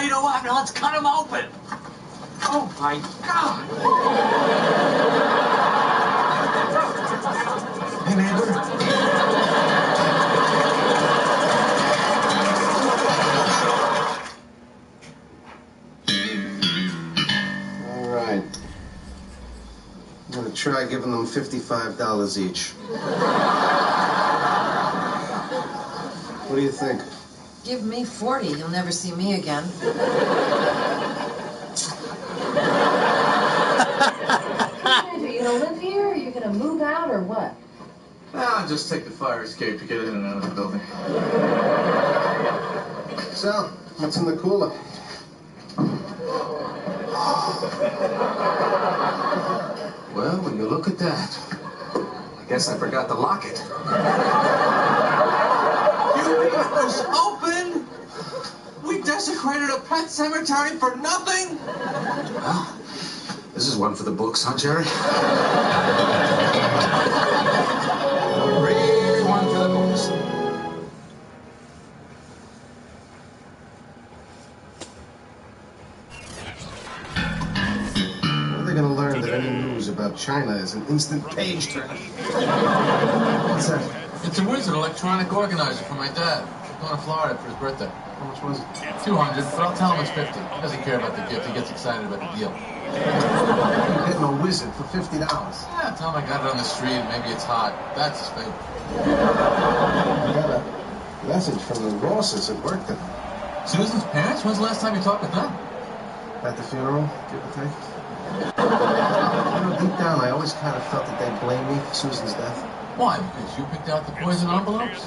you know what? Now let's cut him open. Oh, my God. Hey, neighbor. All right. I'm going to try giving them $55 each. What do you think? Give me 40. You'll never see me again. Are you gonna live here, or are you gonna move out, or what? I'll just take the fire escape to get in and out of the building. So, what's in the cooler? Well, when you look at that, I guess I forgot to lock it. You left us open? We desecrated a pet cemetery for nothing? Well, this is one for the books, huh, Jerry? Really one for the books. They're going to learn that any news about China is an instant page turner. What's that? It's a Wizard electronic organizer for my dad. We're going to Florida for his birthday. How much was it? 200, but I'll tell him it's 50. He doesn't care about the gift. He gets excited about the deal. You're getting a Wizard for $50. Yeah, tell him I got it on the street. Maybe it's hot. That's his favorite. I got a message from the Rosses at work today. Susan's parents? When's the last time you talked with them? At the funeral, give or take. You know, deep down, I always kind of felt that they blame me for Susan's death. Why? Because you picked out the poison envelopes?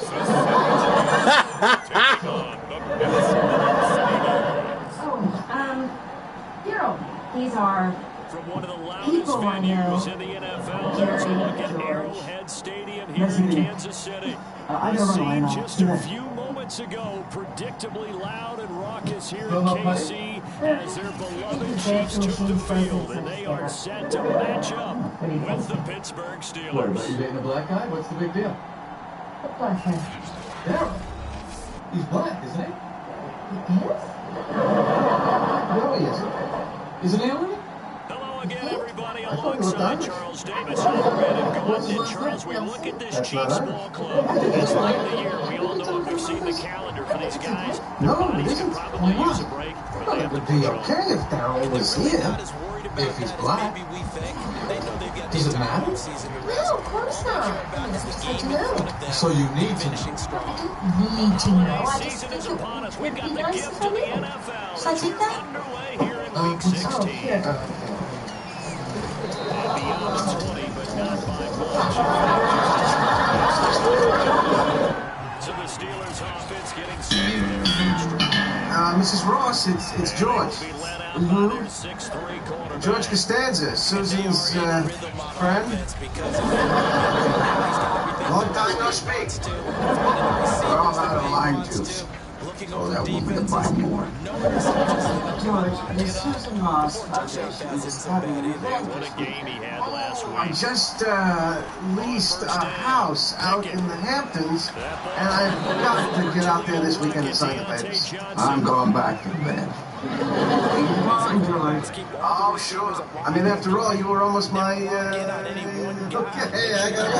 Hero. These are from one of the loudest people I know. venues in the NFL. Let's look at Arrowhead Stadium here in Kansas City. The scene just a few moments ago, predictably loud and raucous here in KC as their beloved Chiefs took the field, and they are set to match up with the Pittsburgh Steelers. What, about you dating a black guy? What's the big deal? What black guy? Daryl. He's black, isn't he? He is? No, he isn't. Is it alien? Hello again, everybody, I thought you were alongside done. Charles Davis and Brandon Gaudin. And Charles, we look at this Chiefs ball club. It's late in the year. We all know it. We've seen the calendar for these guys. Their No, it bodies isn't. could probably Why use a not? break. But Well, they it have would to be push on. okay if Darryl was here. If he's black. Does it matter? No, of course not. I mean, it's just good to know. So you need to know. I don't need to know. I just Season think is it upon us. would We've be got the nice gift if of I the knew. NFL. Should I take that? Underway here in Week 16. Oh, here. Beyond 20, but not by much. So the Steelers offense getting set for their first drive. Mrs. Ross, it's George. Be led out by their 6'3" quarterback. George Costanza, Susan's friend. Long time no speak. We're all out of line, too. Oh, that woman can buy more. George, the Susan Moss Foundation is having an event. What a game he had last I week. just leased a house out in the Hamptons, and I've got to get out there this weekend and sign the papers. I'm going back to bed. Oh, sure. I mean, after all, you were almost my, okay, I got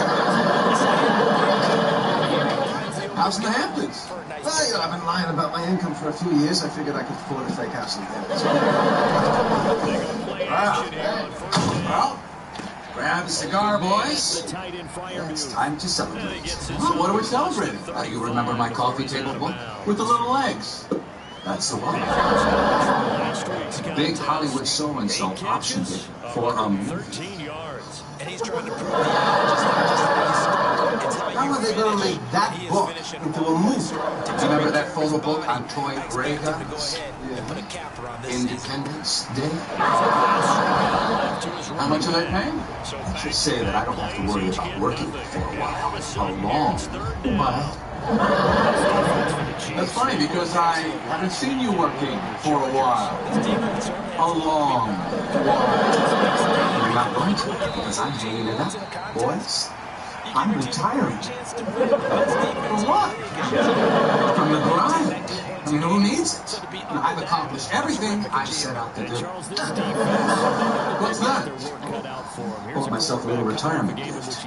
House in the Hamptons. Well, you know, I've been lying about my income for a few years. I figured I could afford a fake house in the Hamptons. Well, grab a cigar, boys. It's time to celebrate. Well, what are we celebrating? You remember my coffee table book with the little legs? That's the one. Big Hollywood so-and-so optioned it for a movie. 13 yards. And he's trying to prove How are they going to make that book into a movie? Remember that photo book on toy ray guns? Independence Day? How much are they paying? I should say that I don't have to worry about working for a while. A long while. That's funny because I haven't seen you working for a while. A long while. You're not going to because I'm hanging it up, boys. I'm retiring. For what? From the grind. I mean, who needs it? I I've accomplished everything I set out to do. What's that? Bought myself a little retirement gift.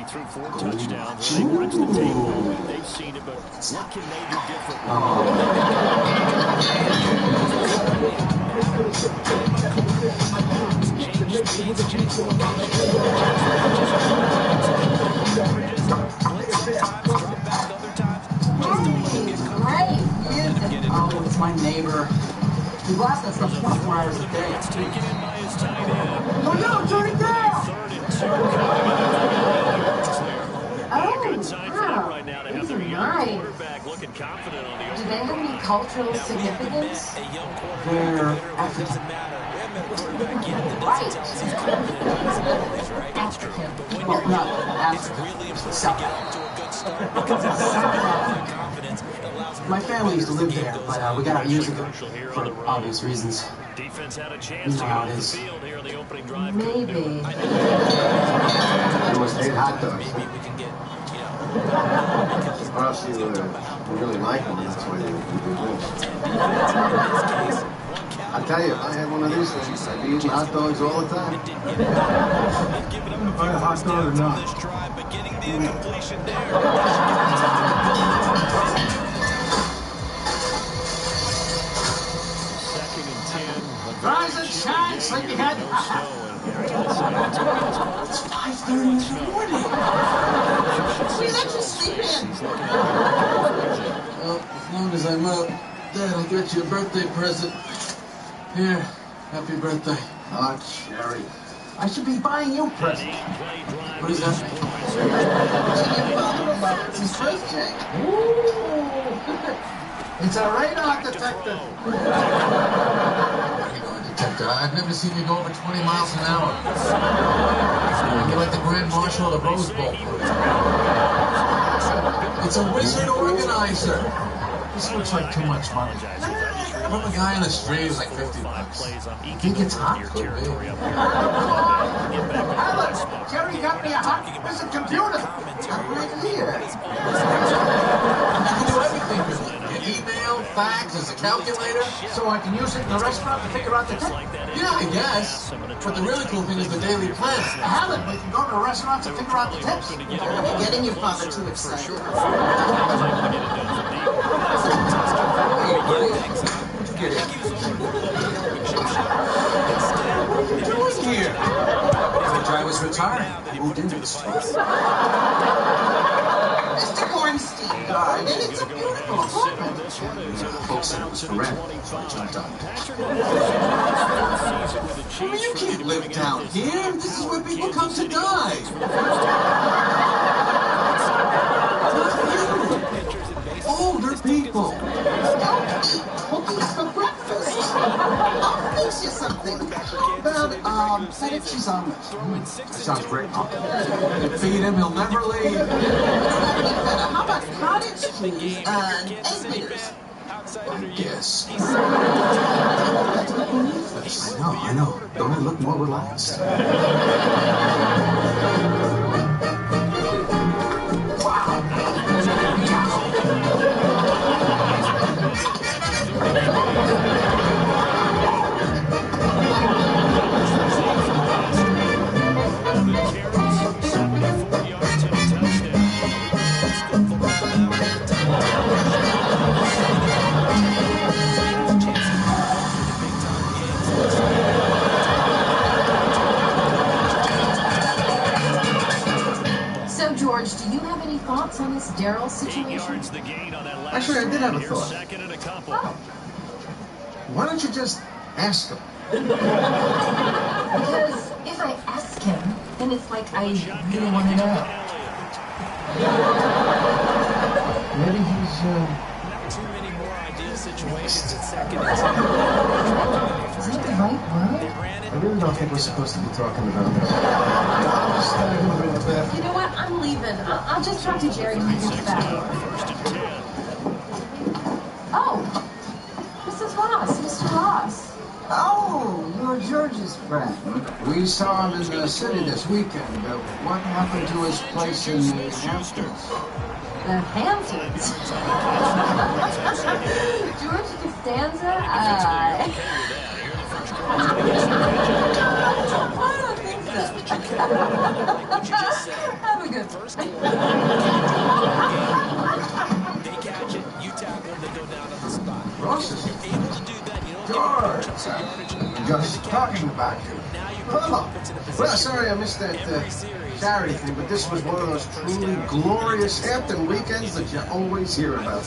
Oh, it's my neighbor. He blasts that stuff 24 hours a day. Oh no, turn it down! These are nice. Do they have any cultural significance? They're African. Right. Well, not African. South Africa. My family used to live there, but we got out years ago for obvious reasons. You know how it is. Maybe. It was 8 hot dogs. Perhaps you really like one, that's why you do this. I tell you, if I had one of these things, I'd be eating hot dogs all the time. Buy a hot dog or not? Rise and shine, sleepyhead! It's 5:30 in the morning! We let you sleep in! Well, as long as I'm up, Dad, I'll get you a birthday present. Here, happy birthday. Oh, Cherry. I should be buying you presents. What is that? It's his birthday. It's a radar detector. Detector, I've never seen you go over 20 miles an hour. You're like the Grand Marshal of the Rose Bowl. It's a wizard organizer. This looks like too much money. From a guy in the street is like $50. Think it's hot? Could be. Alex, Jerry got me a hot visit computer. I'm right here. You can do everything with it. An email, fax, as a calculator. So I can use it in the restaurant to figure out the tip? Yeah, I guess. But the really cool thing is the daily plan. Helen, we can go to restaurants and figure out the tips. You're getting your father too excited. Get it. What are you doing here? I was retiring. I moved into the store. Mr. Gornstein Garden, it's a beautiful apartment. Folks said it was for rent, so I jumped on it. I mean, you can't live down here. This is where people come to die. Not you. Older people. Cookies for breakfast. I'll fix you something. How about feta cheese omelet? That sounds great, Mom. You feed him, he'll never leave. It's not any feta. How about cottage cheese and egg bitters? I guess. I know. Don't I look more relaxed? So, George, do you have any thoughts on this Daryl situation? Actually, I did have a thought. Oh. Why don't you just ask him? Because if I ask him, then it's like I really want to know. Maybe he's, Is that the right word? I really don't think we're supposed to be talking about this. You know what? I'm leaving. I'll just talk to Jerry when he gets back. Oh, Mrs. Ross, Mr. Ross. Oh, you're George's friend. We saw him in the city this weekend. What happened to his place in the Hamptons? The Hamptons. George Costanza? them to go down on the spot. Rosses. If you're able to do that, you don't George, get some yardage. just talking about you. Now you put your offense in a position. Well, sorry I missed that Saturday thing, but this was one of those truly glorious Hampton weekends that you always hear about.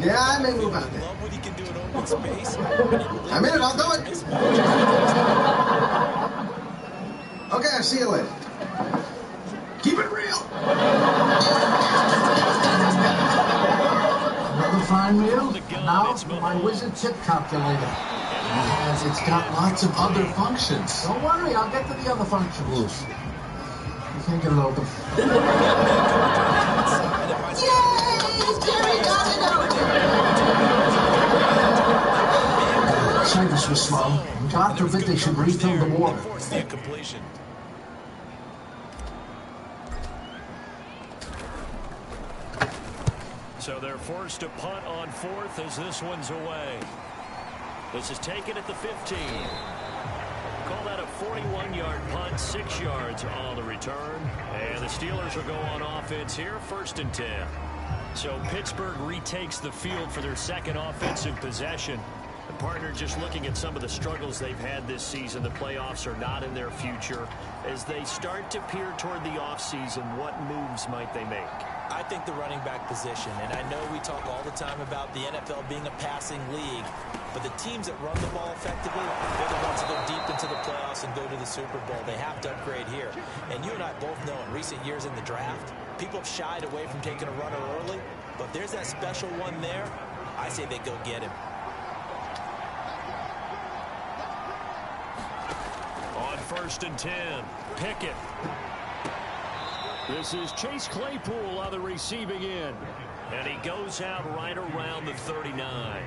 Yeah, I may move out there. Love what he can do in open space. I'm in it, I'll do it. Okay, I'll see you later. Keep it real. Another fine meal. Now for my wizard chip calculator. Yes, it's got lots of other functions. Don't worry, I'll get to the other functions. You can't get it open. Yay! Jerry got it open! Service was slow. God forbid they should refill the water. Force the incompletion. So they're forced to punt on fourth as this one's away. This is taken at the 15. Call that a 41-yard punt, 6 yards on the return. And the Steelers will go on offense here, 1st and 10. So Pittsburgh retakes the field for their second offensive possession. The partner just looking at some of the struggles they've had this season. The playoffs are not in their future. As they start to peer toward the offseason, what moves might they make? I think the running back position, and I know we talk all the time about the NFL being a passing league, but the teams that run the ball effectively, they're the ones that go deep into the playoffs and go to the Super Bowl. They have to upgrade here. And you and I both know in recent years in the draft, people have shied away from taking a runner early, but if there's that special one there, I say they go get him. On 1st and 10, Pickett. This is Chase Claypool on the receiving end. And he goes out right around the 39.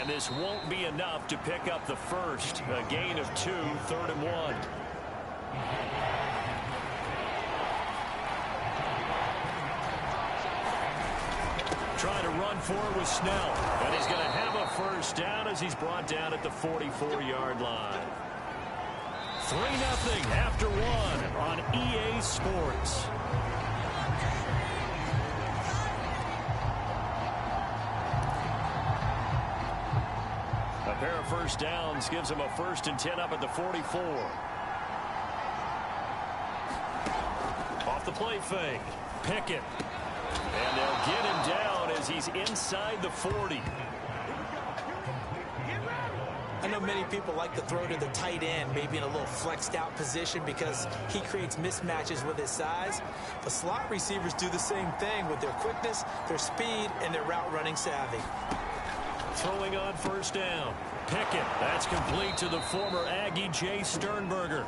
And this won't be enough to pick up the first. A gain of 2, 3rd and 1. Trying to run forward with Snell. And he's going to have a first down as he's brought down at the 44-yard line. 3-0 after 1 on EA Sports. A pair of first downs gives him a 1st and 10 up at the 44. Off the play fake. Pickett. And they'll get him down as he's inside the 40. I know many people like to throw to the tight end, maybe in a little flexed out position because he creates mismatches with his size. But slot receivers do the same thing with their quickness, their speed, and their route running savvy. Throwing on 1st down. Pickett. That's complete to the former Aggie, Jay Sternberger.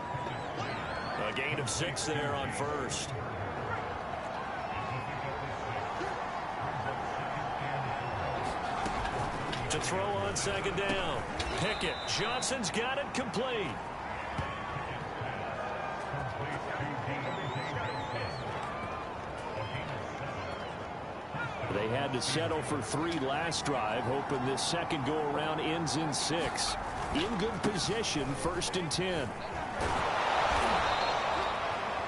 A gain of 6 there on 1st. To throw on 2nd down. Pickett. Johnson's got it complete. They had to settle for 3 last drive, hoping this second go-around ends in 6. In good position, 1st and 10.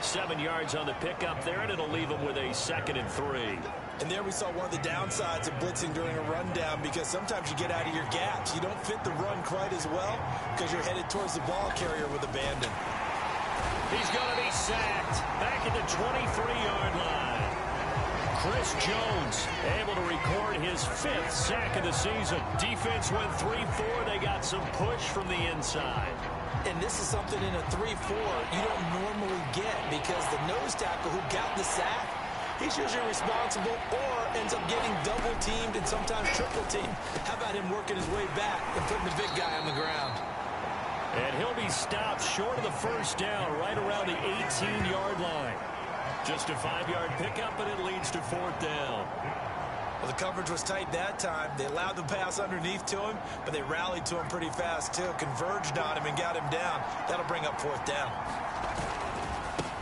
7 yards on the pickup there, and it'll leave them with a 2nd and 3. And there we saw one of the downsides of blitzing during a rundown, because sometimes you get out of your gaps. You don't fit the run quite as well because you're headed towards the ball carrier with abandon. He's going to be sacked back at the 23-yard line. Chris Jones able to record his 5th sack of the season. Defense went 3-4. They got some push from the inside. And this is something in a 3-4 you don't normally get, because the nose tackle who got the sack, he's usually responsible or ends up getting double teamed and sometimes triple teamed. How about him working his way back and putting the big guy on the ground? And he'll be stopped short of the 1st down right around the 18-yard line. Just a 5-yard pickup, and it leads to 4th down. Well, the coverage was tight that time. They allowed the pass underneath to him, but they rallied to him pretty fast, too. Converged on him and got him down. That'll bring up 4th down.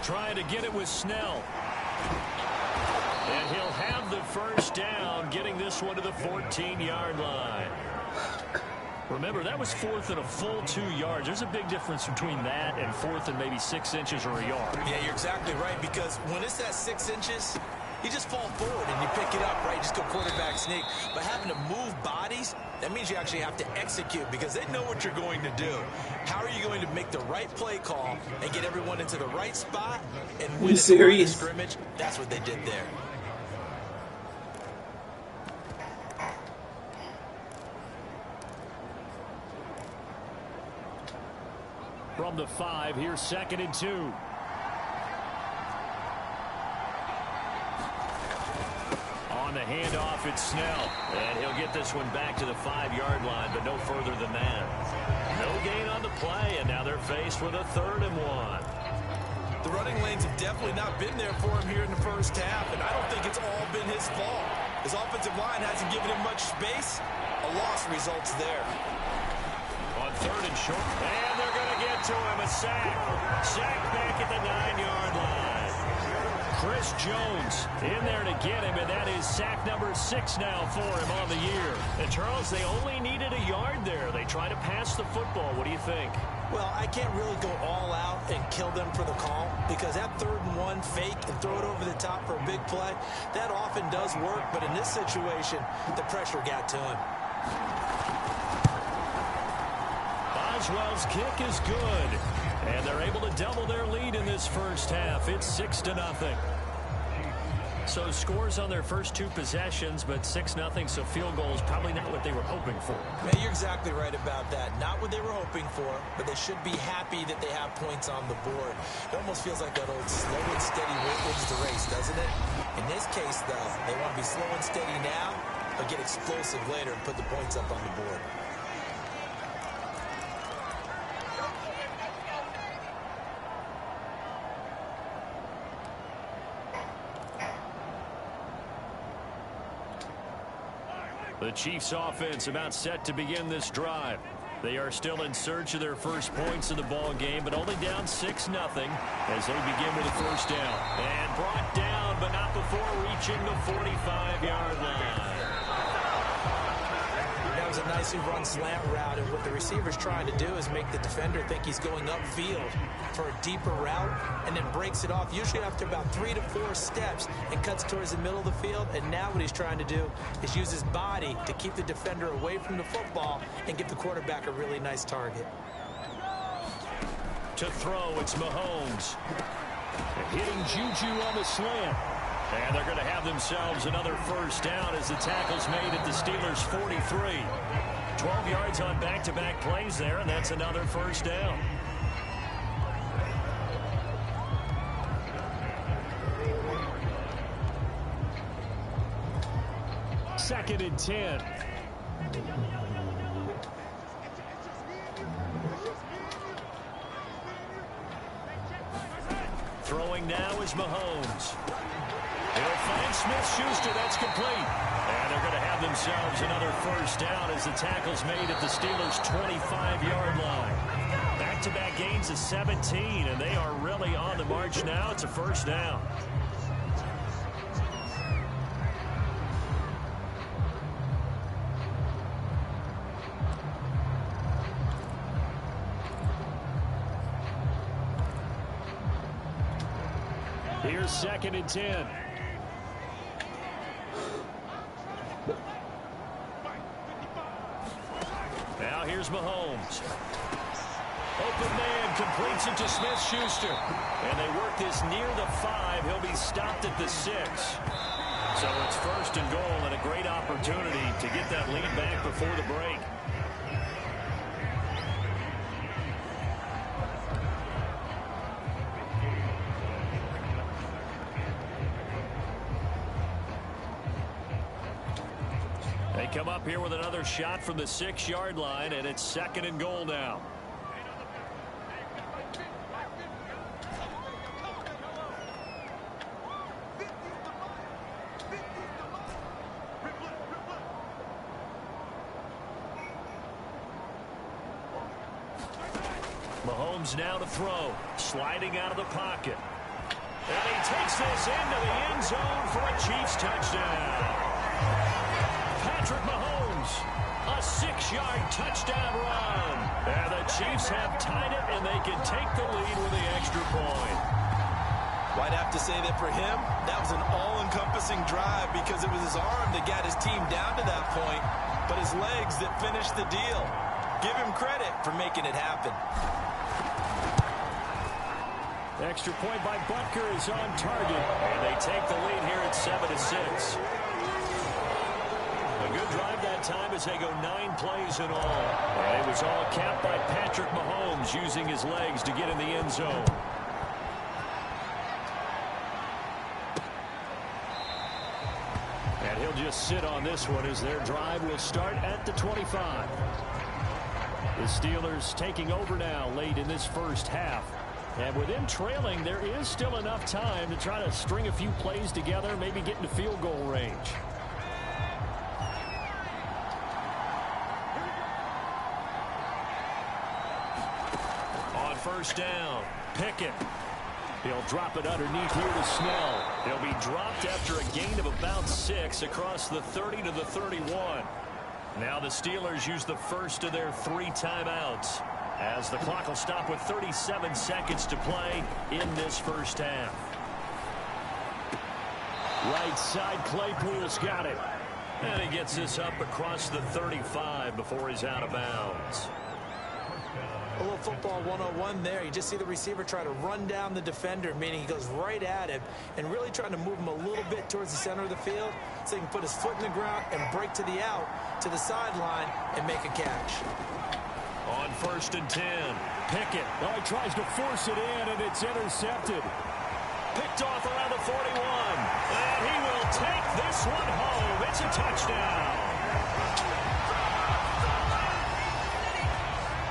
Trying to get it with Snell. And he'll have the 1st down, getting this one to the 14-yard line. Remember, that was fourth and a full 2 yards. There's a big difference between that and fourth and maybe 6 inches or a yard. Yeah, you're exactly right, because when it's at 6 inches, you just fall forward and you pick it up, right? You just go quarterback sneak. But having to move bodies, that means you actually have to execute because they know what you're going to do. How are you going to make the right play call and get everyone into the right spot and win at the line of scrimmage? That's what they did there. From the 5, here's 2nd and 2. On the handoff, it's Snell. And he'll get this one back to the 5-yard line, but no further than that. No gain on the play, and now they're faced with a 3rd and 1. The running lanes have definitely not been there for him here in the first half, and I don't think it's all been his fault. His offensive line hasn't given him much space. A loss results there. On 3rd and short, and they're going to get to him. A sack. Sack back at the 9-yard line. Chris Jones in there to get him, and that is sack number 6 now for him on the year. And Charles, they only needed a yard there. They try to pass the football. What do you think? Well, I can't really go all out and kill them for the call because that 3rd and 1 fake and throw it over the top for a big play, that often does work. But in this situation, the pressure got to him. Boswell's kick is good, and they're able to double their lead in this first half. It's 6-0. So scores on their first 2 possessions, but 6-0, so field goal is probably not what they were hoping for. Yeah, you're exactly right about that. Not what they were hoping for, but they should be happy that they have points on the board. It almost feels like that old slow and steady wins the race, doesn't it? In this case, though, they want to be slow and steady now, but get explosive later and put the points up on the board. The Chiefs offense about set to begin this drive. They are still in search of their first points of the ball game, but only down 6-0 as they begin with a first down. And brought down, but not before reaching the 45-yard line. That was a nicely run slant route, and what the receiver's trying to do is make the defender think he's going upfield for a deeper route, and then breaks it off, usually after about 3 to 4 steps, and cuts towards the middle of the field. And now what he's trying to do is use his body to keep the defender away from the football and give the quarterback a really nice target. To throw, it's Mahomes. Hitting Juju on the slant. And they're going to have themselves another first down as the tackle's made at the Steelers' 43. 12 yards on back-to-back plays there, and that's another first down. Second and 10. Throwing now is Mahomes. He'll find Smith-Schuster. That's complete. And they're going to have themselves another first down as the tackle's made at the Steelers' 25-yard line. Back-to-back gains of 17, and they are really on the march now. It's a first down. Here's second and 10. Now here's Mahomes. Open man completes it to Smith-Schuster. And they work this near the 5. He'll be stopped at the 6. So it's first and goal and a great opportunity to get that lead back before the break. They come up here with another shot from the 6-yard line, and it's second and goal now. Mahomes now to throw, sliding out of the pocket. And he takes this into the end zone for a Chiefs touchdown. Patrick Mahomes, a 6 6-yard touchdown run. And the Chiefs have tied it, and they can take the lead with the extra point. Well, I'd have to say that for him, that was an all-encompassing drive because it was his arm that got his team down to that point, but his legs that finished the deal. Give him credit for making it happen. Extra point by Butker is on target, and they take the lead here at 7-6. A good drive that time as they go 9 plays in all. And it was all capped by Patrick Mahomes using his legs to get in the end zone. And he'll just sit on this one as their drive will start at the 25. The Steelers taking over now late in this first half. And with them trailing, there is still enough time to try to string a few plays together, maybe get into field goal range. On first down, Pickett. He'll drop it underneath here to Snell. He'll be dropped after a gain of about 6 across the 30 to the 31. Now the Steelers use the first of their 3 timeouts, as the clock will stop with 37 seconds to play in this first half. Right side, Claypool's got it. And he gets this up across the 35 before he's out of bounds. A little football 101 there. You just see the receiver try to run down the defender, meaning he goes right at him and really trying to move him a little bit towards the center of the field so he can put his foot in the ground and break to the out, to the sideline, and make a catch. On first and 10, Pickett. Well, he tries to force it in, and it's intercepted. Picked off around the 41. And he will take this one home. It's a touchdown.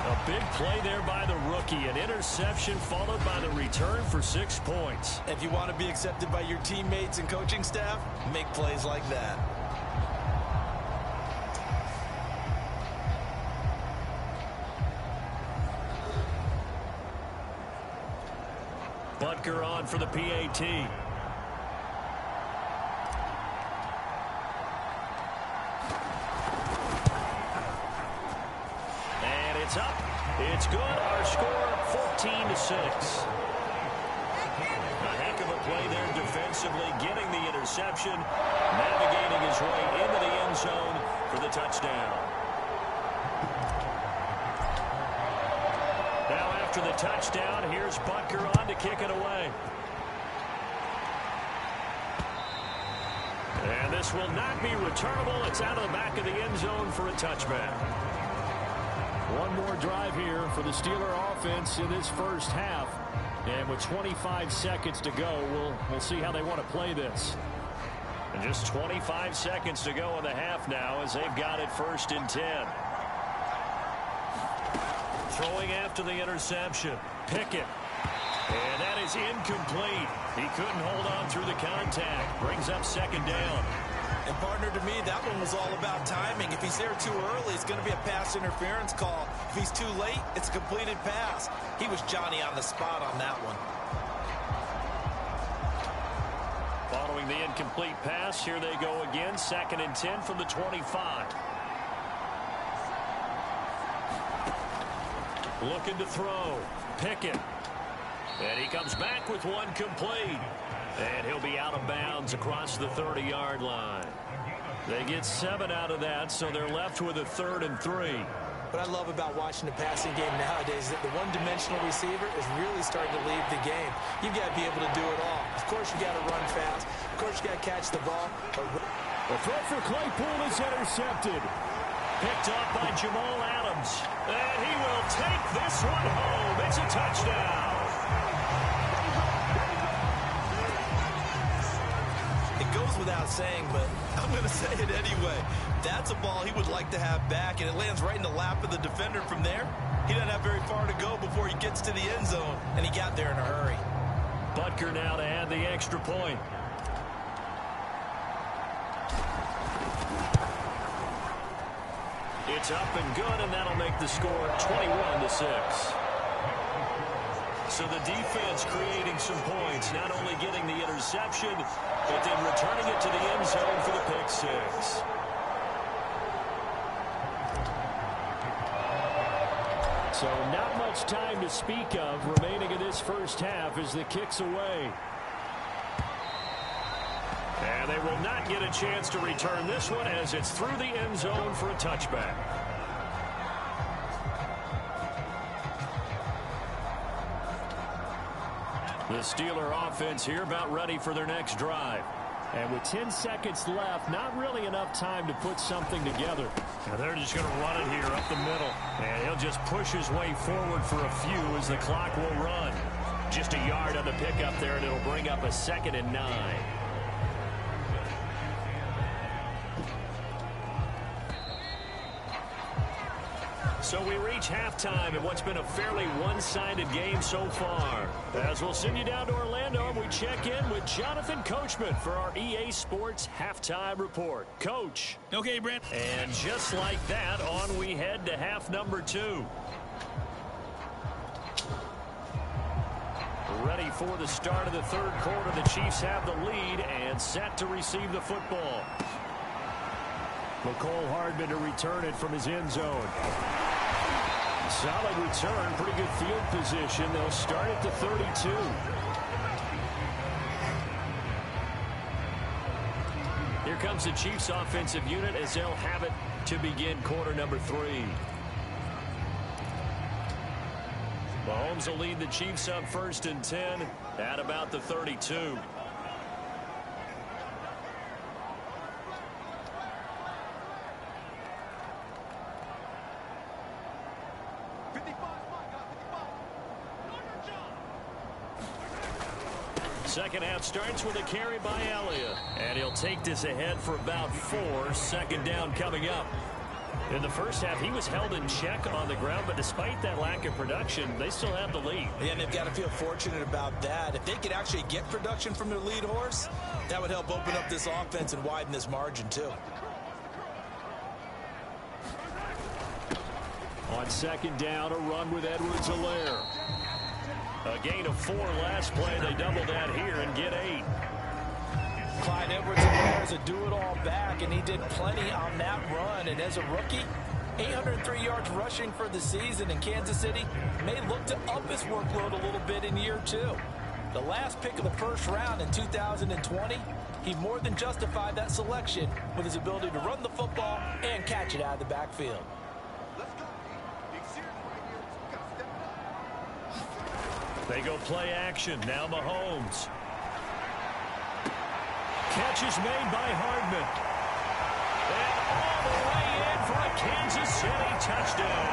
A big play there by the rookie. An interception followed by the return for 6 points. If you want to be accepted by your teammates and coaching staff, make plays like that. Butker on for the PAT. And it's up. It's good. Our score 14-6. A heck of a play there defensively, getting the interception, navigating his way into the end zone for the touchdown. Now after the touchdown, here's Butker on to kick it away. And this will not be returnable. It's out of the back of the end zone for a touchback. One more drive here for the Steeler offense in this first half. And with 25 seconds to go, we'll see how they want to play this. And just 25 seconds to go in the half now as they've got it first and 10. Throwing after the interception, Pickett. And that is incomplete. He couldn't hold on through the contact. Brings up second down. And partner, to me, that one was all about timing. If he's there too early, it's going to be a pass interference call. If he's too late, it's a completed pass. He was Johnny on the spot on that one. Following the incomplete pass, here they go again. Second and 10 from the 25. Looking to throw. Pickett. And he comes back with one complete. And he'll be out of bounds across the 30-yard line. They get 7 out of that, so they're left with a 3rd and 3. What I love about watching the passing game nowadays is that the one-dimensional receiver is really starting to leave the game. You've got to be able to do it all. Of course, you got to run fast. Of course, you got to catch the ball. The throw for Claypool is intercepted. Picked up by Jamal Adams. And he will take this one home. It's a touchdown. It goes without saying, but I'm going to say it anyway. That's a ball he would like to have back, and it lands right in the lap of the defender from there. He doesn't have very far to go before he gets to the end zone, and he got there in a hurry. Butker now to add the extra point. It's up and good, and that'll make the score 21-6. So the defense creating some points, not only getting the interception, but then returning it to the end zone for the pick six. So not much time to speak of remaining in this first half as the kick's away. And they will not get a chance to return this one as it's through the end zone for a touchback. The Steeler offense here about ready for their next drive. And with 10 seconds left, not really enough time to put something together. Now they're just going to run it here up the middle. And he'll just push his way forward for a few as the clock will run. Just a yard on the pickup there, and it'll bring up a 2nd and 9. So we reach halftime in what's been a fairly one-sided game so far. As we'll send you down to Orlando, and we check in with Jonathan Coachman for our EA Sports Halftime Report. Coach. Okay, Brent. And just like that, on we head to half number 2. Ready for the start of the third quarter. The Chiefs have the lead and set to receive the football. McCole Hardman to return it from his end zone. Solid return, pretty good field position. They'll start at the 32. Here comes the Chiefs offensive unit as they'll have it to begin quarter number 3. Mahomes will lead the Chiefs up 1st and 10 at about the 32. Second half starts with a carry by Elliott. And he'll take this ahead for about 4. 2nd down coming up. In the first half, he was held in check on the ground, but despite that lack of production, they still have the lead. Yeah, and they've got to feel fortunate about that. If they could actually get production from their lead horse, that would help open up this offense and widen this margin, too. On 2nd down, a run with Edwards-Helaire. A gain of 4 last play. They double that here and get 8. Clyde Edwards-Helaire is a do-it-all back, and he did plenty on that run. And as a rookie, 803 yards rushing for the season in Kansas City may look to up his workload a little bit in year 2. The last pick of the first round in 2020, he more than justified that selection with his ability to run the football and catch it out of the backfield. They go play action. Now Mahomes. Catch is made by Hardman. And all the way in for a Kansas City touchdown.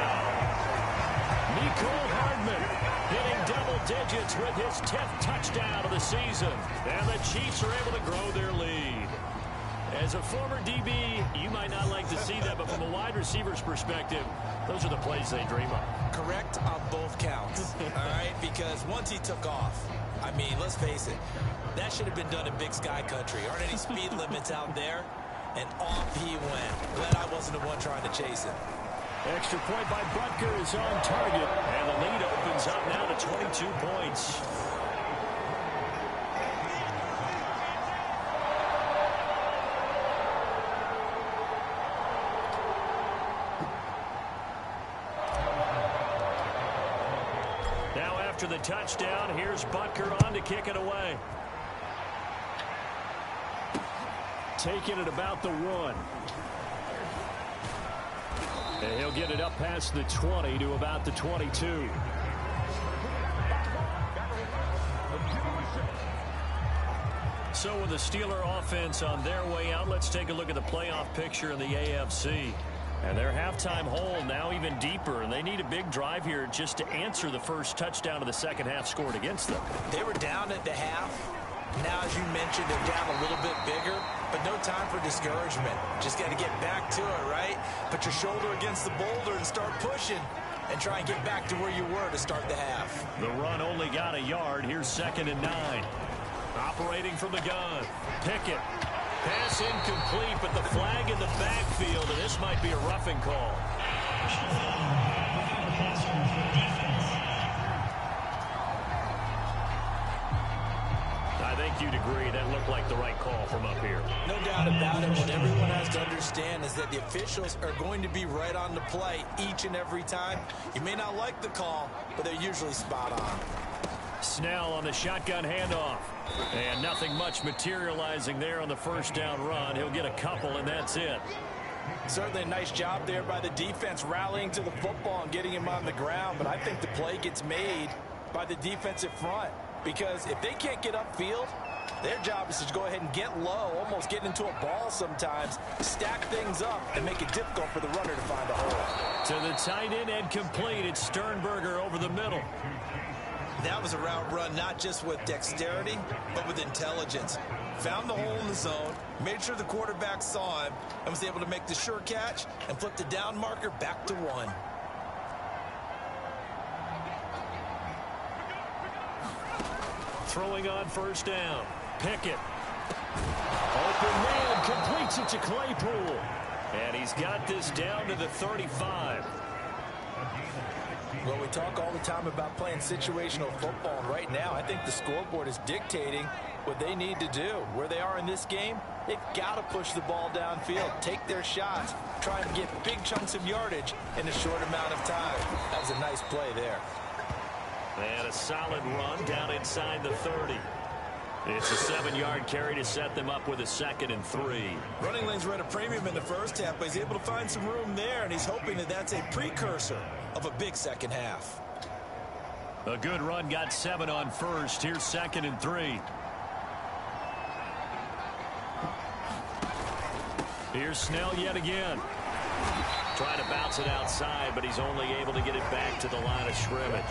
Mecole Hardman hitting double digits with his 10th touchdown of the season. And the Chiefs are able to grow their lead. As a former DB, you might not like to see that, but from a wide receiver's perspective, those are the plays they dream of. Correct on both counts, all right? Because once he took off, I mean, let's face it, that should have been done in Big Sky Country. Aren't any speed limits out there? And off he went. Glad I wasn't the one trying to chase him. Extra point by Butker is on target, and the lead opens up now to 22 points. After the touchdown, here's Butker on to kick it away. Taking it about the 1. And he'll get it up past the 20 to about the 22. So with the Steeler offense on their way out, let's take a look at the playoff picture in the AFC. And their halftime hole now even deeper, and they need a big drive here just to answer the first touchdown of the second half scored against them. They were down at the half. Now, as you mentioned, they're down a little bit bigger, but no time for discouragement. Just got to get back to it, right? Put your shoulder against the boulder and start pushing and try and get back to where you were to start the half. The run only got a yard. Here's 2nd and 9. Operating from the gun. Pickett. Pass incomplete, but the flag in the backfield, and this might be a roughing call. I think you'd agree that looked like the right call from up here. No doubt about it. What everyone has to understand understand is that the officials are going to be right on the play each and every time. You may not like the call, but they're usually spot on. Snell on the shotgun handoff. And nothing much materializing there on the first down run. He'll get a couple, and that's it. Certainly a nice job there by the defense rallying to the football and getting him on the ground. But I think the play gets made by the defensive front. Because if they can't get upfield, their job is to go ahead and get low, almost get into a ball sometimes, stack things up, and make it difficult for the runner to find a hole. To the tight end and complete. It's Sternberger over the middle. That was a route run not just with dexterity, but with intelligence. Found the hole in the zone, made sure the quarterback saw him, and was able to make the sure catch and flip the down marker back to 1. Throwing on first down. Pickett. Open man, completes it to Claypool. And he's got this down to the 35. Well, we talk all the time about playing situational football, and right now I think the scoreboard is dictating what they need to do. Where they are in this game, they've got to push the ball downfield, take their shots, try and get big chunks of yardage in a short amount of time. That was a nice play there. And a solid run down inside the 30. It's a 7-yard carry to set them up with a 2nd and 3. Running lanes were at a premium in the first half, but he's able to find some room there, and he's hoping that that's a precursor of a big second half. A good run got 7 on first. Here's 2nd and 3. Here's Snell yet again. Trying to bounce it outside, but he's only able to get it back to the line of scrimmage.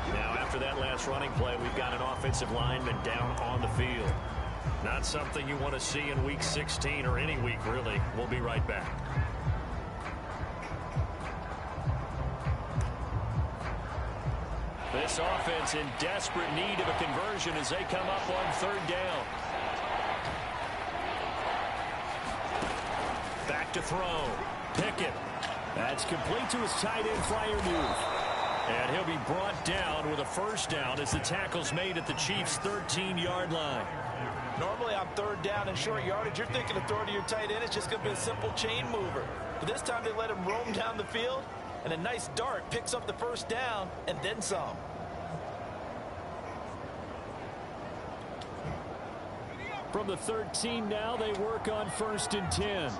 Now, after that last running play, we've got an offensive lineman down on the field. Not something you want to see in Week 16 or any week, really. We'll be right back. This offense in desperate need of a conversion as they come up on 3rd down. Back to throw. Pickett. That's complete to his tight end Freiermuth. And he'll be brought down with a first down as the tackle's made at the Chiefs' 13-yard line. Normally on 3rd down and short yardage, you're thinking of throwing to your tight end. It's just going to be a simple chain mover. But this time they let him roam down the field, and a nice dart picks up the first down and then some. From the 13 now, they work on 1st and 10.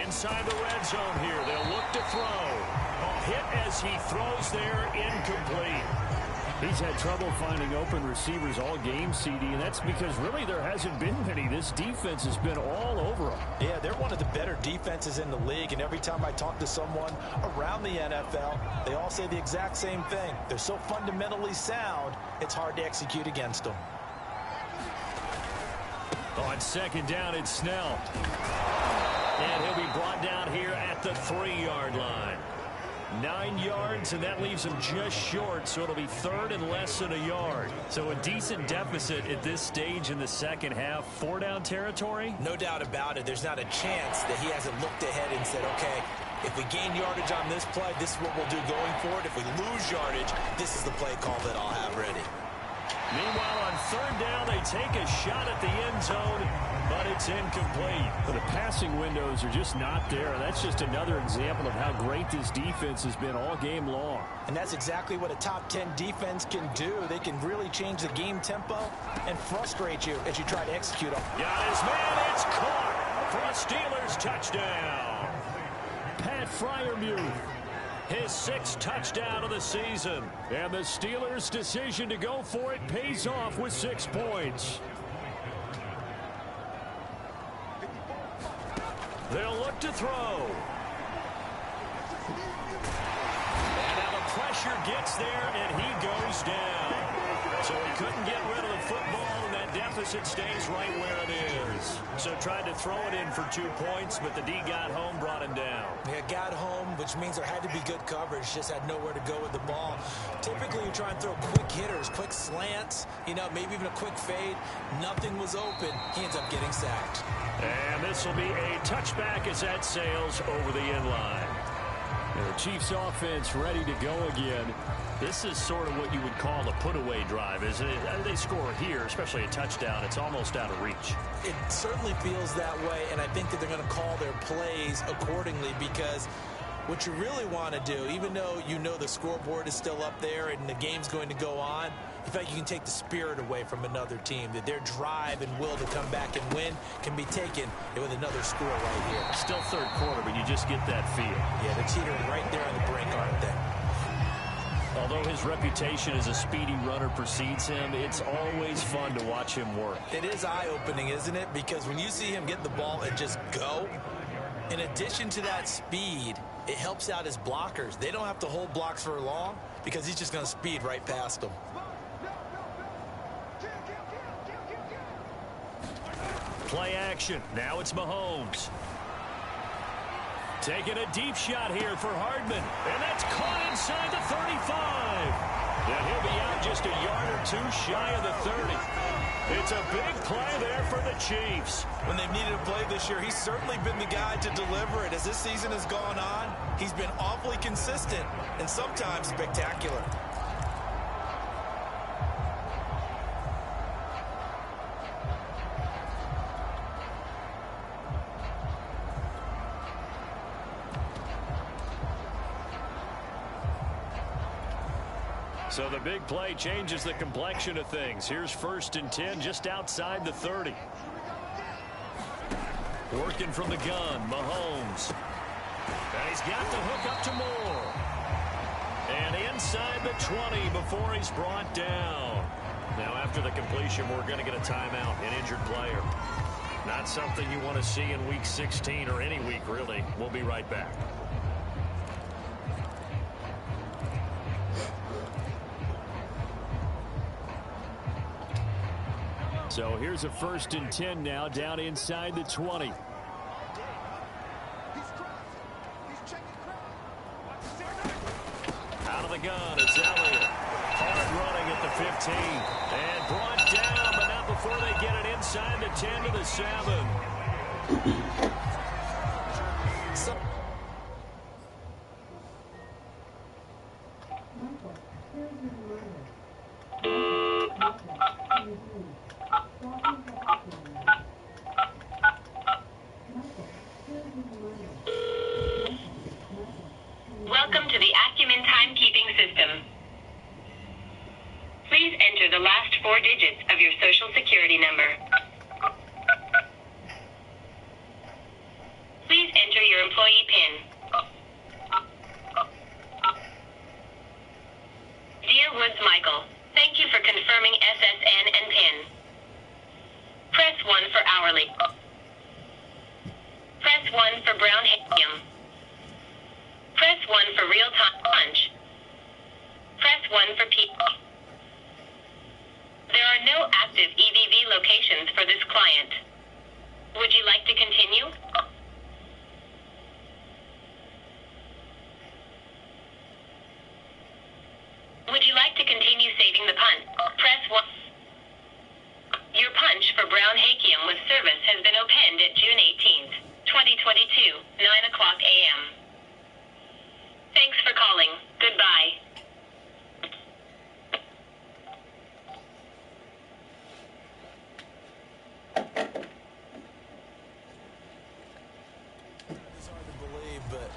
Inside the red zone here, they'll look to throw. Hit as he throws there, incomplete. He's had trouble finding open receivers all game, CD, and that's because really there hasn't been many. This defense has been all over them. Yeah, they're one of the better defenses in the league, and every time I talk to someone around the NFL, they all say the exact same thing. They're so fundamentally sound, it's hard to execute against them. On 2nd down, it's Snell. And he'll be brought down here at the 3-yard line. 9 yards, and that leaves him just short, so it'll be 3rd and less than a yard. So a decent deficit at this stage in the second half. 4-down territory? No doubt about it. There's not a chance that he hasn't looked ahead and said, okay, if we gain yardage on this play, this is what we'll do going forward. If we lose yardage, this is the play call that I'll have ready. Meanwhile, on 3rd down, they take a shot at the end zone, but it's incomplete. But the passing windows are just not there. That's just another example of how great this defense has been all game long. And that's exactly what a top 10 defense can do. They can really change the game tempo and frustrate you as you try to execute them. Got his man. It's caught for a Steelers touchdown. Pat Freiermuth. His 6th touchdown of the season. And the Steelers' decision to go for it pays off with 6 points. They'll look to throw. And now the pressure gets there, and he goes down. So he couldn't get rid of the football, and that deficit stays right where it is. So tried to throw it in for 2 points, but the D got home, brought him down. Yeah, got home, which means there had to be good coverage. Just had nowhere to go with the ball. Typically, you try and throw quick hitters, quick slants, maybe even a quick fade. Nothing was open. He ends up getting sacked. And this will be a touchback as that sails over the end line. And the Chiefs offense ready to go again. This is sort of what you would call a put-away drive, isn't it? They score here, especially a touchdown. It's almost out of reach. It certainly feels that way, and I think that they're going to call their plays accordingly, because what you really want to do, even though you know the scoreboard is still up there and the game's going to go on, in fact, you can take the spirit away from another team, that their drive and will to come back and win can be taken with another score right here. Still third quarter, but you just get that feel. Yeah, they're teetering right there on the brink, aren't they? Although his reputation as a speedy runner precedes him, it's always fun to watch him work. It is eye-opening, isn't it? Because when you see him get the ball and just go, in addition to that speed, it helps out his blockers. They don't have to hold blocks for long because he's just going to speed right past them. Play action. Now it's Mahomes. Taking a deep shot here for Hardman. And that's caught inside the 35. And he'll be out just a yard or two shy of the 30. It's a big play there for the Chiefs. When they've needed a play this year, he's certainly been the guy to deliver it. As this season has gone on, he's been awfully consistent and sometimes spectacular. So the big play changes the complexion of things. Here's 1st and 10 just outside the 30. Working from the gun, Mahomes. And he's got the hook up to Moore. And inside the 20 before he's brought down. Now after the completion, we're going to get a timeout, an injured player. Not something you want to see in week 16 or any week, really. We'll be right back. So here's a 1st and 10 now down inside the 20. Out of the gun, it's Elliott. Hard running at the 15. And brought down, but not before they get it inside the 10 to the 7. Welcome to the Acumen timekeeping system. Please enter the last 4 digits of your social security number. Please enter your employee PIN. Dear Woods Michael, thank you for confirming SSN and PIN. Press 1 for hourly. Press 1 for brown helium. Press 1 for real-time punch. Press 1 for P. There are no active EVV locations for this client. Would you like to continue? Would you like to continue saving the punt? Press 1. Your punch for brown hakium with service has been opened at June 18th, 2022, 9 o'clock a.m. Thanks for calling. Goodbye. It's hard to believe, but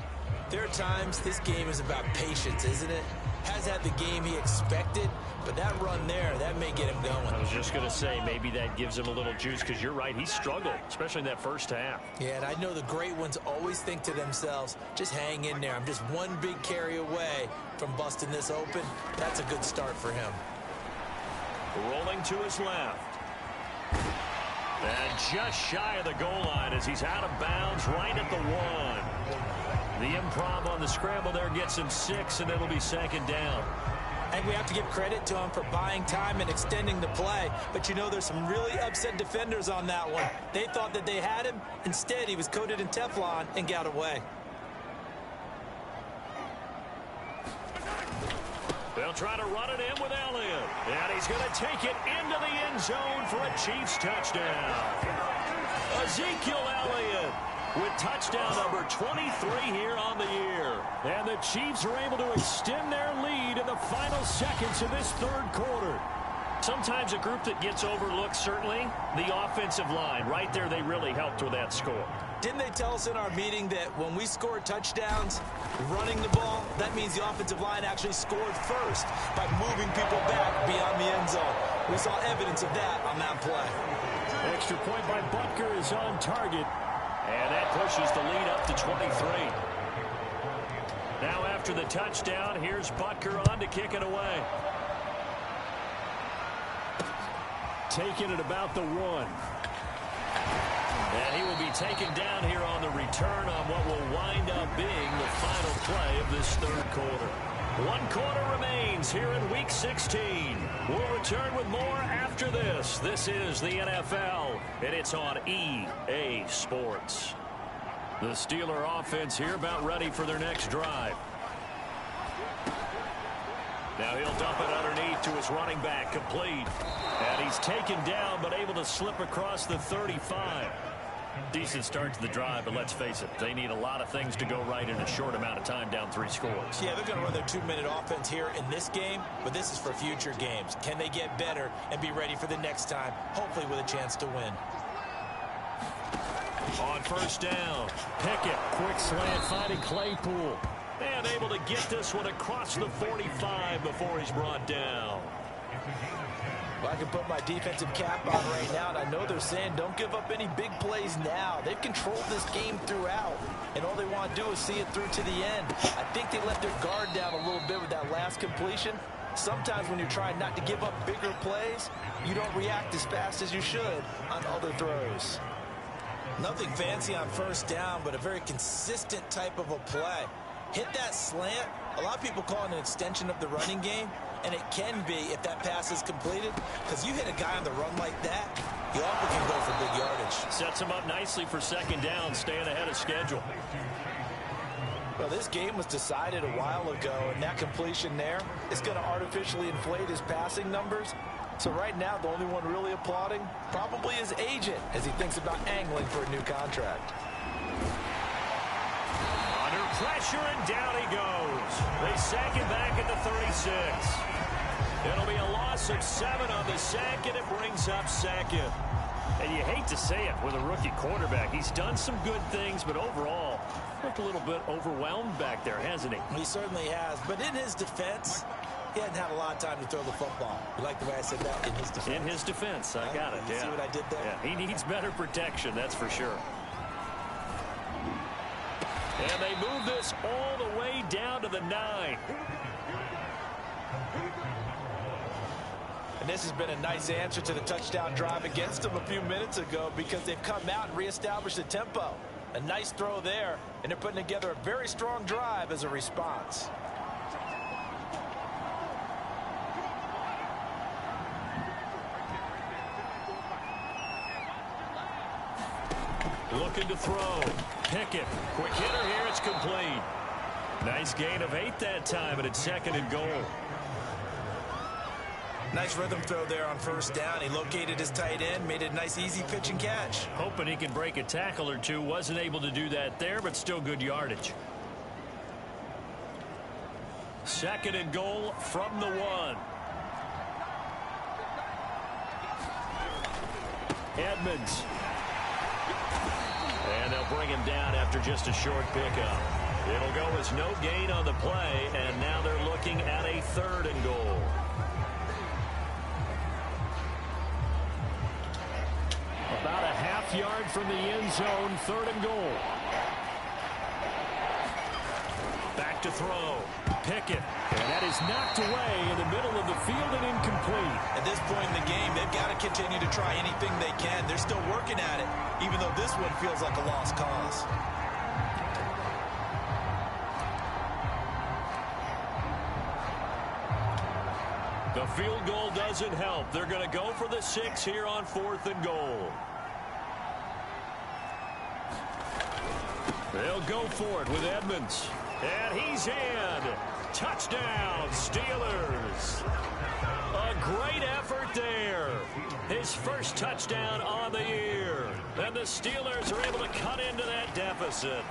there are times this game is about patience, isn't it? Has had the game he expected, but that run there, that may get him going. I was just going to say, maybe that gives him a little juice, because you're right, he struggled, especially in that first half. Yeah, and I know the great ones always think to themselves, just hang in there. I'm just one big carry away from busting this open. That's a good start for him. Rolling to his left. And just shy of the goal line as he's out of bounds right at the 1. The improv on the scramble there gets him 6, and it'll be 2nd down. I think we have to give credit to him for buying time and extending the play. But, you know, there's some really upset defenders on that one. They thought that they had him. Instead, he was coated in Teflon and got away. They'll try to run it in with Elliott. And he's going to take it into the end zone for a Chiefs touchdown. Ezekiel Elliott with touchdown number 23 here on the year. And the Chiefs are able to extend their lead in the final seconds of this third quarter. Sometimes a group that gets overlooked, certainly, the offensive line. Right there, they really helped with that score. Didn't they tell us in our meeting that when we score touchdowns running the ball, that means the offensive line actually scored first by moving people back beyond the end zone? We saw evidence of that on that play. Extra point by Butker is on target, and that pushes the lead up to 23. Now after the touchdown, here's Butker on to kick it away. Taking it about the 1. And he will be taken down here on the return on what will wind up being the final play of this third quarter. 1 quarter remains here in Week 16. We'll return with more after this. This is the NFL, and it's on EA Sports. The Steeler offense here about ready for their next drive. Now he'll dump it underneath to his running back, complete. And he's taken down, but able to slip across the 35. Decent start to the drive, but let's face it, they need a lot of things to go right in a short amount of time, down 3 scores. Yeah, they're going to run their 2-minute offense here in this game, but this is for future games. Can they get better and be ready for the next time, hopefully with a chance to win? On first down, Pickett, quick slant, finding Claypool. And able to get this one across the 45 before he's brought down. Well, I can put my defensive cap on right now, and I know they're saying don't give up any big plays now. They've controlled this game throughout, and all they want to do is see it through to the end. I think they let their guard down a little bit with that last completion. Sometimes when you're trying not to give up bigger plays, you don't react as fast as you should on other throws. Nothing fancy on first down, but a very consistent type of a play. Hit that slant. A lot of people call it an extension of the running game, and it can be if that pass is completed, because you hit a guy on the run like that, you often can go for big yardage. Sets him up nicely for second down, staying ahead of schedule. Well, this game was decided a while ago, and that completion there is going to artificially inflate his passing numbers. So right now, the only one really applauding probably his agent as he thinks about angling for a new contract. Under pressure, and down he goes. They sack him back at the 36. It'll be a loss of 7 on the sack, and it brings up second. And you hate to say it with a rookie quarterback. He's done some good things, but overall, looked a little bit overwhelmed back there, hasn't he? He certainly has. But in his defense, he hadn't had a lot of time to throw the football. You like the way I said that? In his defense. In his defense. I got it. You see what I did there? Yeah, he needs better protection, that's for sure. And they move this all the way down to the 9. And this has been a nice answer to the touchdown drive against them a few minutes ago, because they've come out and reestablished the tempo. A nice throw there, and they're putting together a very strong drive as a response. Looking to throw. Pickett. Quick hitter here. It's complete. Nice gain of 8 that time, and it's second and goal. Nice rhythm throw there on first down. He located his tight end, made it a nice, easy pitch and catch. Hoping he can break a tackle or two. Wasn't able to do that there, but still good yardage. Second and goal from the 1. Edmonds. And they'll bring him down after just a short pickup. It'll go as no gain on the play, and now they're looking at a 3rd and goal. About a half yard from the end zone, 3rd and goal. Back to throw. Pickett. And that is knocked away in the middle of the field and incomplete. At this point in the game, they've got to continue to try anything they can. They're still working at it, even though this one feels like a lost cause. The field goal doesn't help. They're going to go for the 6 here on 4th and goal. They'll go for it with Edmonds. And he's in. Touchdown, Steelers. A great effort there. His first touchdown on the year. And the Steelers are able to cut into that deficit.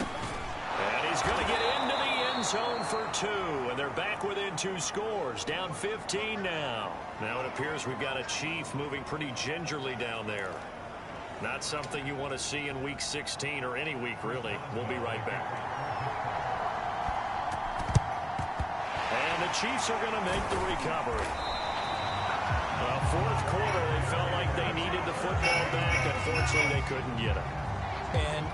And he's going to get into the end zone for 2. And they're back within 2 scores. Down 15 now. Now it appears we've got a Chief moving pretty gingerly down there. Not something you want to see in Week 16 or any week, really. We'll be right back. And the Chiefs are going to make the recovery. Fourth quarter, they felt like they needed the football back. Unfortunately, they couldn't get it. And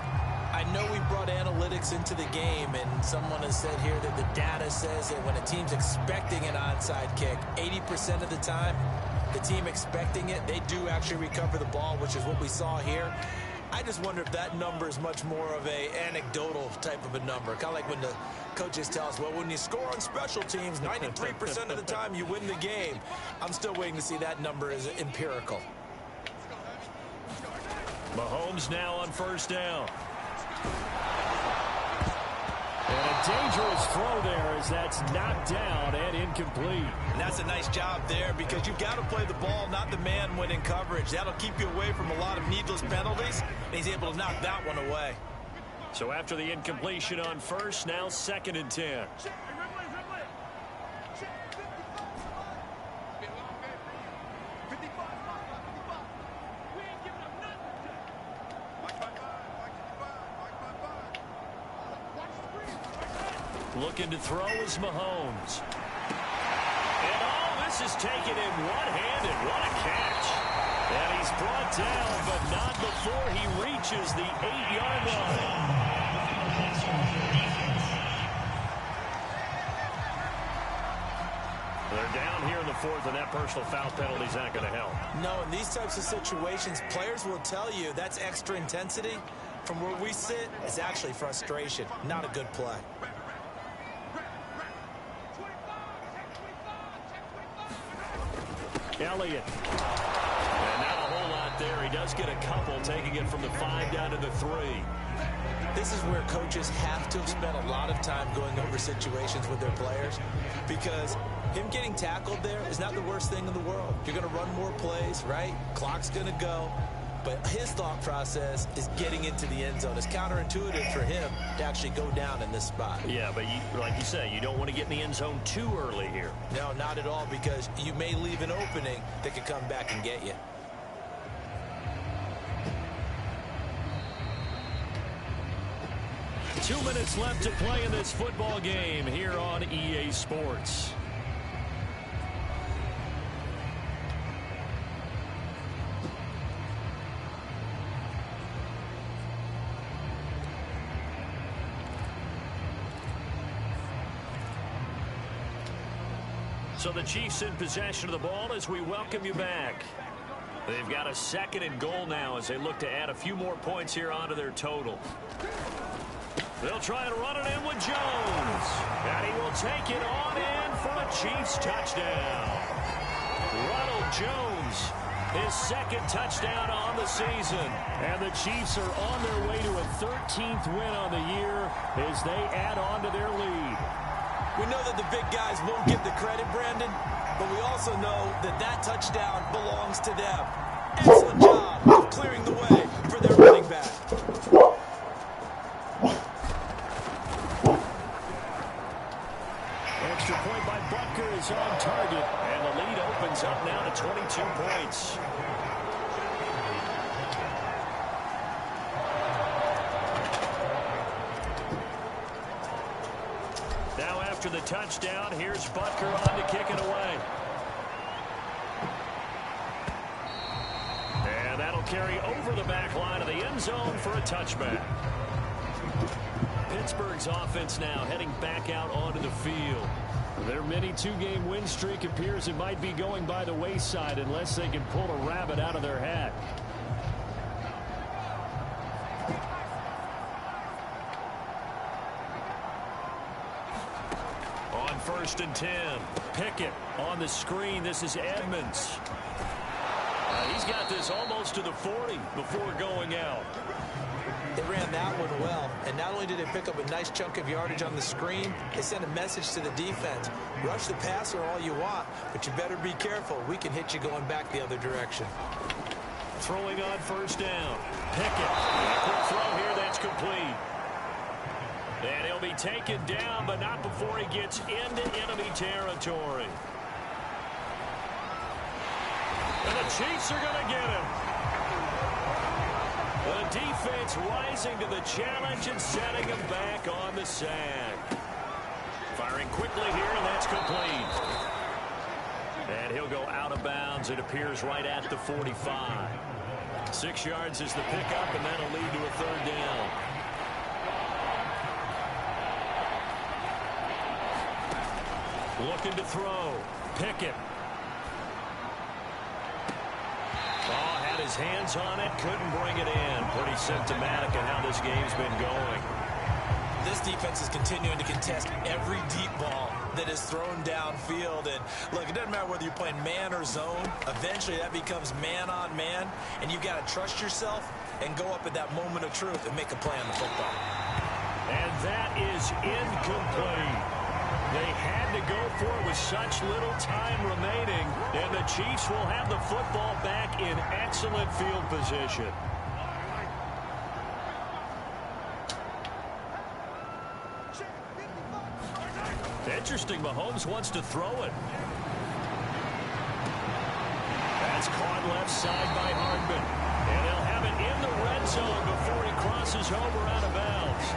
I know we brought analytics into the game, and someone has said here that the data says that when a team's expecting an onside kick, 80% of the time, the team expecting it, they do actually recover the ball, which is what we saw here. I just wonder if that number is much more of a anecdotal type of a number. Kind of like when the coaches tell us, well, when you score on special teams, 93% of the time you win the game. I'm still waiting to see that number is empirical. Mahomes now on first down. And a dangerous throw there as that's knocked down and incomplete. And that's a nice job there because you've got to play the ball, not the man when in coverage. That'll keep you away from a lot of needless penalties, and he's able to knock that one away. So after the incompletion on first, now 2nd and 10. Looking to throw is Mahomes. And all this is taken in one-handed. What a catch. And he's brought down, but not before he reaches the 8-yard line. They're down here in the 4th, and that personal foul penalty is not going to help. No, in these types of situations, players will tell you that's extra intensity. From where we sit, it's actually frustration, not a good play. Elliott. And not a whole lot there. He does get a couple, taking it from the 5 down to the 3. This is where coaches have to have spent a lot of time going over situations with their players because him getting tackled there is not the worst thing in the world. You're going to run more plays, right? Clock's going to go. But his thought process is getting into the end zone. It's counterintuitive for him to actually go down in this spot. Yeah, but like you say, you don't want to get in the end zone too early here. No, not at all, because you may leave an opening that could come back and get you. Two minutes left to play in this football game here on EA Sports. So the Chiefs in possession of the ball as we welcome you back. They've got a 2nd and goal now as they look to add a few more points here onto their total. They'll try and run it in with Jones. And he will take it on in for a Chiefs touchdown. Ronald Jones, his 2nd touchdown on the season. And the Chiefs are on their way to a 13th win on the year as they add on to their lead. We know that the big guys won't get the credit, Brandon, but we also know that that touchdown belongs to them. Excellent job of clearing the way for their running back. Extra point by Butker is on target, and the lead opens up now to 22 points. Now after the touchdown, here's Butker on to kick it away. And that'll carry over the back line of the end zone for a touchback. Pittsburgh's offense now heading back out onto the field. Their mini 2-game win streak appears it might be going by the wayside unless they can pull a rabbit out of their hat. On 1st and 10, Pickett on the screen. This is Edmonds. He's got this almost to the 40 before going out. They ran that one well, and not only did they pick up a nice chunk of yardage on the screen, they sent a message to the defense. Rush the passer all you want, but you better be careful. We can hit you going back the other direction. Throwing on first down. Pickett. Quick throw here. That's complete. And he'll be taken down, but not before he gets into enemy territory. And the Chiefs are going to get him. The defense rising to the challenge and setting him back on the sack. Firing quickly here, and that's complete. And he'll go out of bounds. It appears right at the 45. 6 yards is the pickup, and that'll lead to a third down. Looking to throw. Pickett. Oh, had his hands on it. Couldn't bring it in. Pretty symptomatic of how this game's been going. This defense is continuing to contest every deep ball that is thrown downfield. And look, it doesn't matter whether you're playing man or zone. Eventually that becomes man on man. And you've got to trust yourself and go up at that moment of truth and make a play on the football. And that is incomplete. They had to go for it with such little time remaining, and the Chiefs will have the football back in excellent field position. Interesting, Mahomes wants to throw it. That's caught left side by Hardman, and they'll have it in the red zone before he crosses over out of bounds.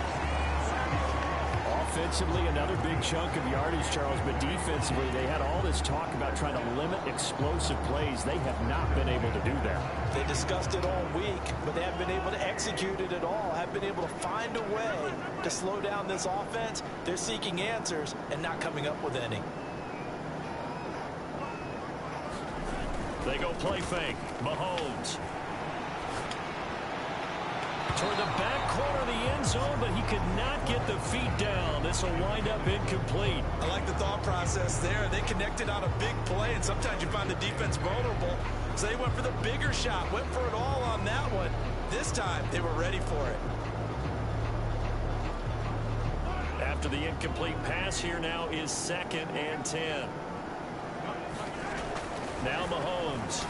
Offensively, another big chunk of yardage, Charles, but defensively, they had all this talk about trying to limit explosive plays. They have not been able to do that. They discussed it all week, but they haven't been able to execute it at all. Haven't been able to find a way to slow down this offense. They're seeking answers and not coming up with any. They go play fake. Mahomes. Toward the back corner of the end zone, but he could not get the feet down. This will wind up incomplete. I like the thought process there. They connected on a big play, and sometimes you find the defense vulnerable. So they went for the bigger shot, went for it all on that one. This time, they were ready for it. After the incomplete pass, here now is 2nd and 10. Now Mahomes.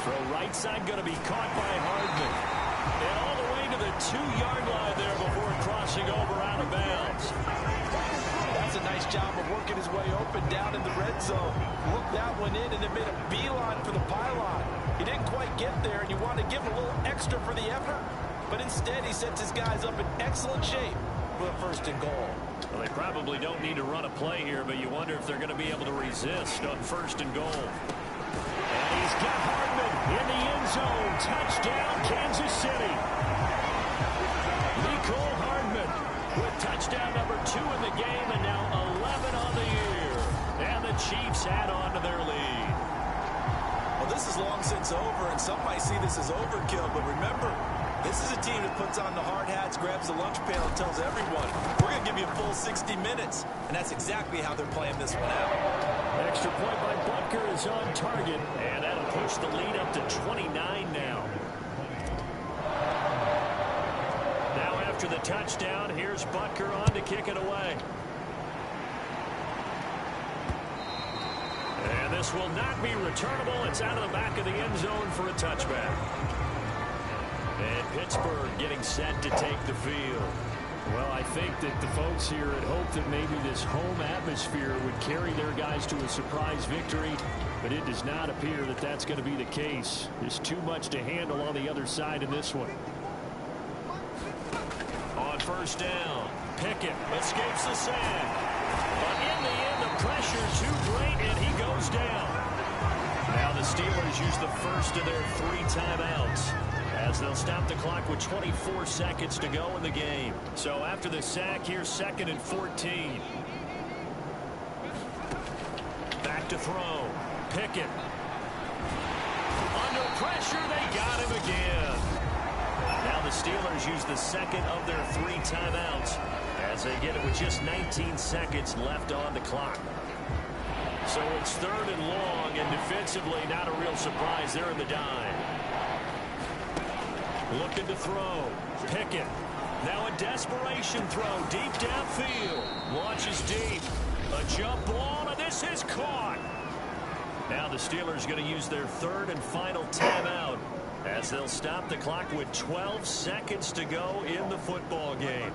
Throw right side, going to be caught by Hardman. And all the way to the 2-yard line there before crossing over out of bounds. That's a nice job of working his way open down in the red zone. Looked that one in and then made a beeline for the pylon. He didn't quite get there, and you want to give him a little extra for the effort. But instead, he sets his guys up in excellent shape for a 1st and goal. Well, they probably don't need to run a play here, but you wonder if they're going to be able to resist on 1st and goal. And he's got Hardman in the end zone. Touchdown, Kansas City. Nicole Hardman with touchdown number 2 in the game, and now 11 on the year. And the Chiefs add on to their lead. Well, this is long since over, and some might see this as overkill, but remember, this is a team that puts on the hard hats, grabs the lunch pail, and tells everyone, we're going to give you a full 60 minutes. And that's exactly how they're playing this one out. Extra point by Butker is on target, and that'll push the lead up to 29 now. Now after the touchdown, here's Butker on to kick it away. And this will not be returnable. It's out of the back of the end zone for a touchback. And Pittsburgh getting set to take the field. Well, I think that the folks here had hoped that maybe this home atmosphere would carry their guys to a surprise victory, but it does not appear that that's going to be the case. There's too much to handle on the other side in this one. On 1st down, Pickett escapes the sack. But in the end, the pressure too great, and he goes down. Now the Steelers use the first of their 3 timeouts, as they'll stop the clock with 24 seconds to go in the game. So after the sack, here's 2nd and 14. Back to throw. Pickett. Under pressure, they got him again. Now the Steelers use the 2nd of their 3 timeouts, as they get it with just 19 seconds left on the clock. So it's 3rd and long, and defensively not a real surprise. They're in the dime. Looking to throw. Pickett. Now a desperation throw deep downfield. Launches deep. A jump ball, and this is caught. Now the Steelers going to use their third and final timeout as they'll stop the clock with 12 seconds to go in the football game.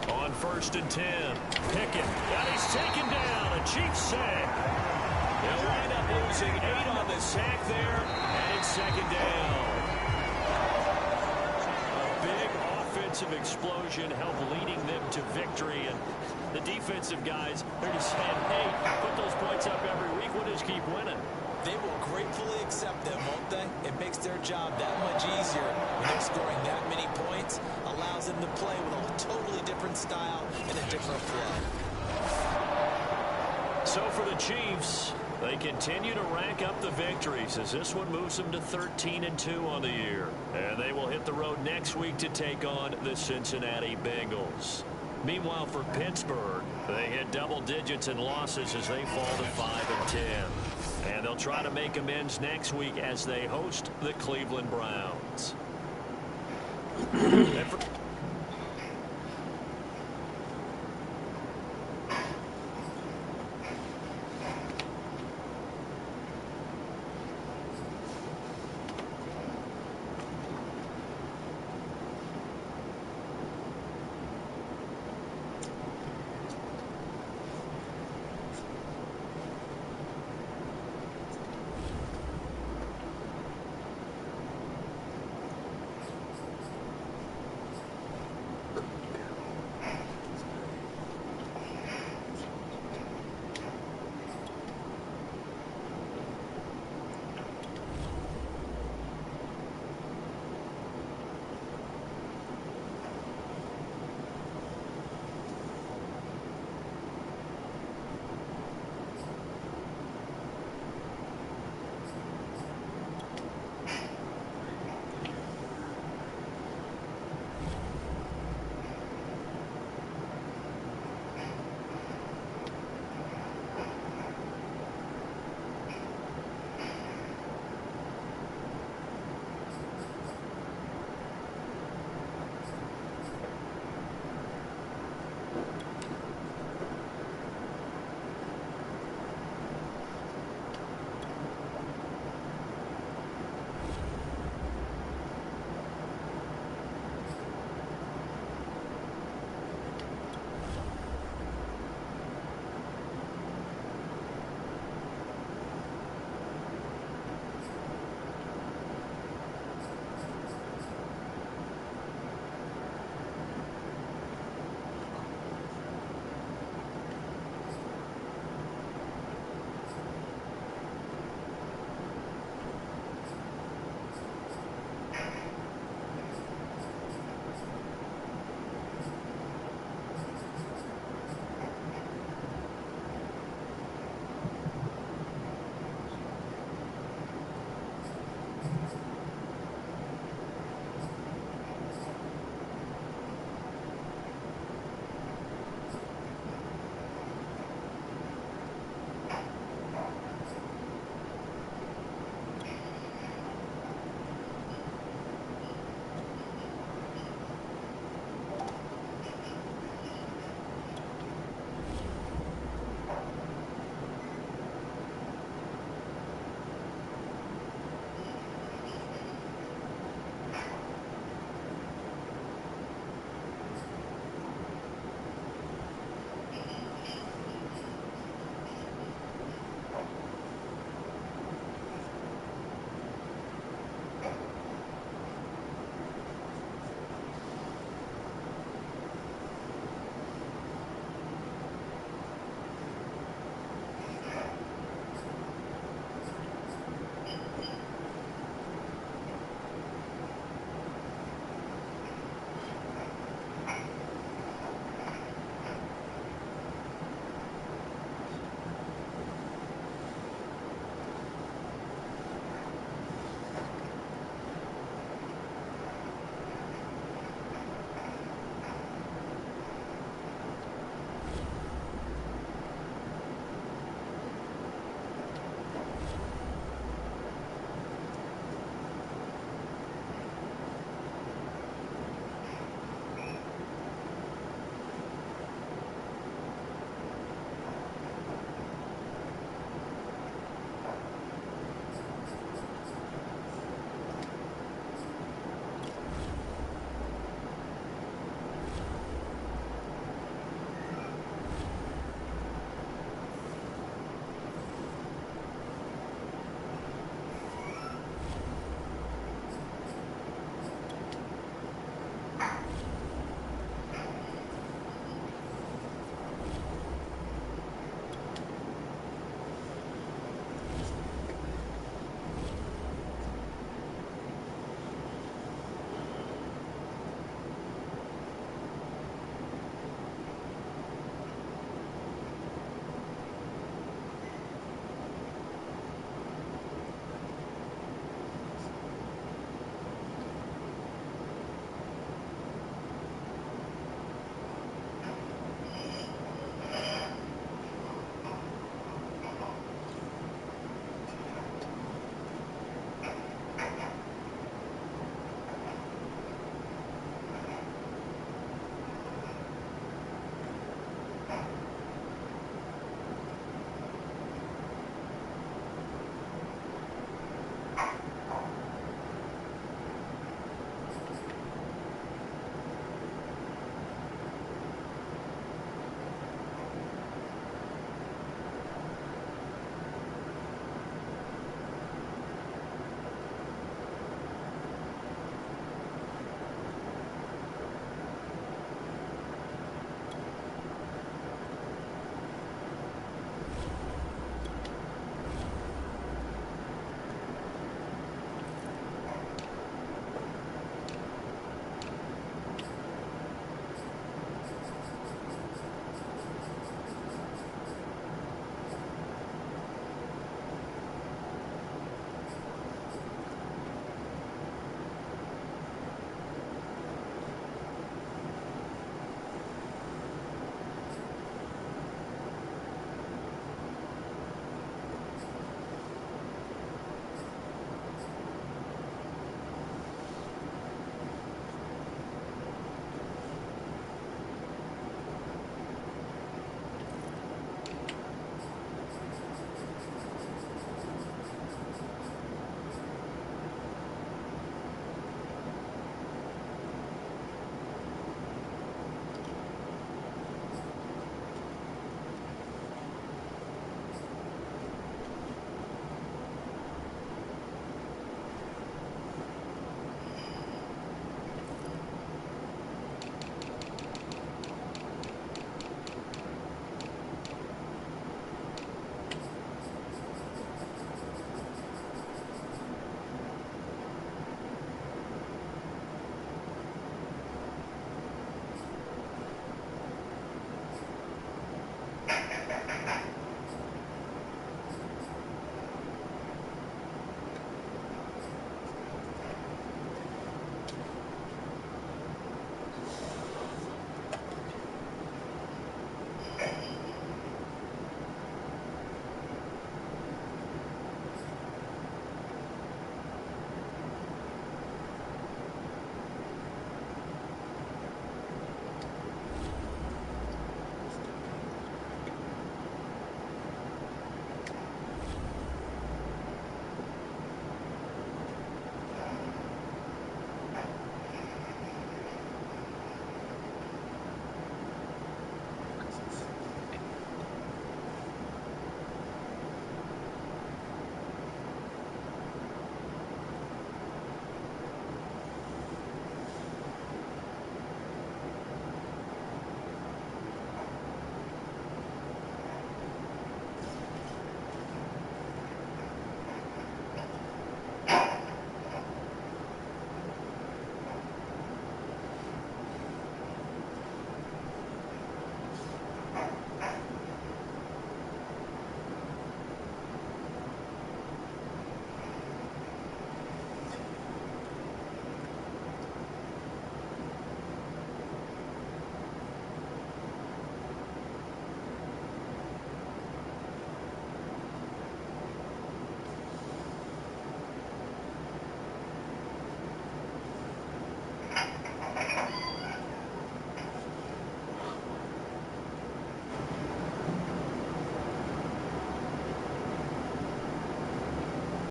On 1st and 10, Pickett. And he's taken down. A Chiefs sack. They'll wind up losing 8 on the sack there, and it's 2nd down. A big offensive explosion helped leading them to victory, and the defensive guys, they're just saying, hey, put those points up every week. We'll just keep winning. They will gratefully accept them, won't they? It makes their job that much easier when they're scoring that many points. Allows them to play with a totally different style and a different flow. So for the Chiefs, they continue to rack up the victories as this one moves them to 13-2 on the year. And they will hit the road next week to take on the Cincinnati Bengals. Meanwhile, for Pittsburgh, they hit double digits in losses as they fall to 5-10. And they'll try to make amends next week as they host the Cleveland Browns.